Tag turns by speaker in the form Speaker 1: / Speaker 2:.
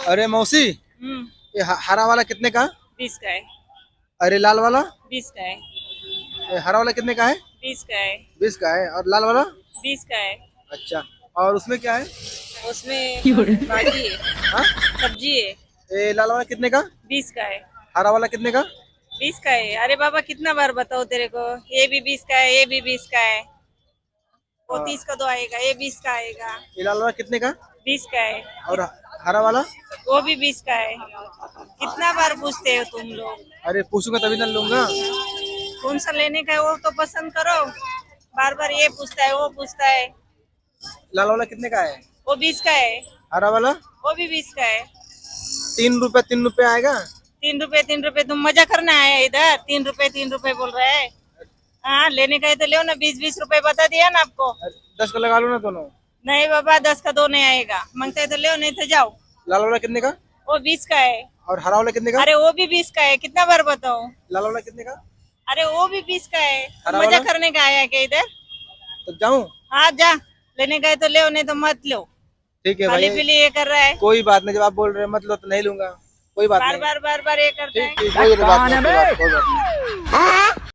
Speaker 1: अरे मौसी, ये हरा वाला कितने का?
Speaker 2: 20 का है।
Speaker 1: अरे लाल वाला?
Speaker 2: 20 का है।
Speaker 1: ये हरा वाला कितने का है?
Speaker 2: 20 का है।
Speaker 1: 20 का है। और लाल वाला?
Speaker 2: 20 का है।
Speaker 1: अच्छा। और उसमें क्या है?
Speaker 2: उसमें भाजी है,
Speaker 1: हाँ?
Speaker 2: सब्जी है।
Speaker 1: ये लाल वाला कितने का?
Speaker 2: 20 का है।
Speaker 1: हरा वाला कितने का?
Speaker 2: 20 का है। अरे बाबा कितना बार बताओ तेरे को, ये भी 20 का है, ये भी 20 का है। वो
Speaker 1: हाँ।
Speaker 2: 30 का दो आएगा, ये 20 का आएगा।
Speaker 1: ये लाल वाला कितने का?
Speaker 2: 20 का है।
Speaker 1: और हरा वाला?
Speaker 2: वो भी 20 का है। कितना बार पूछते हो तुम लोग?
Speaker 1: अरे पूछूंगा तभी ना लूंगा।
Speaker 2: कौन सा लेने का है वो तो पसंद करो। बार बार ये पूछता है, वो पूछता है।
Speaker 1: लाल वाला कितने का है?
Speaker 2: वो 20 का है।
Speaker 1: हरा वाला?
Speaker 2: वो भी 20 का है।
Speaker 1: 3 रुपए आएगा।
Speaker 2: 3 रुपए 3 रुपए, तुम मजा करना आया इधर? 3 रुपए 3 रुपए बोल रहा है। हाँ, लेने का है तो ले ना। 20-20 रुपए बता दिया ना आपको।
Speaker 1: 10 का लगा लो ना दोनों।
Speaker 2: नहीं बाबा, 10 का दो नहीं आएगा। मांगते है तो ले, नहीं तो जाओ।
Speaker 1: लाल वाला कितने का?
Speaker 2: वो 20 का है।
Speaker 1: और हरा वाला कितने का?
Speaker 2: अरे वो भी 20 का है, कितना बार बताओ?
Speaker 1: लाल वाला कितने का?
Speaker 2: अरे वो भी 20 का है।
Speaker 1: हरा
Speaker 2: मजा
Speaker 1: वाला?
Speaker 2: करने का आया है क्या इधर?
Speaker 1: तो जाऊं?
Speaker 2: हाँ जा, लेने का है तो ले, नहीं तो मत लो।
Speaker 1: ठीक है
Speaker 2: खाली
Speaker 1: भाई।
Speaker 2: पीली ये कर रहा है।
Speaker 1: कोई बात नहीं, जब आप बोल रहे हैं मत लो तो नहीं लूंगा। कोई बात
Speaker 2: बार
Speaker 1: नहीं।
Speaker 2: बार बार बार ये करता
Speaker 1: ठीक
Speaker 2: है।
Speaker 1: ठीक, कोई बात नहीं, कोई बात नहीं।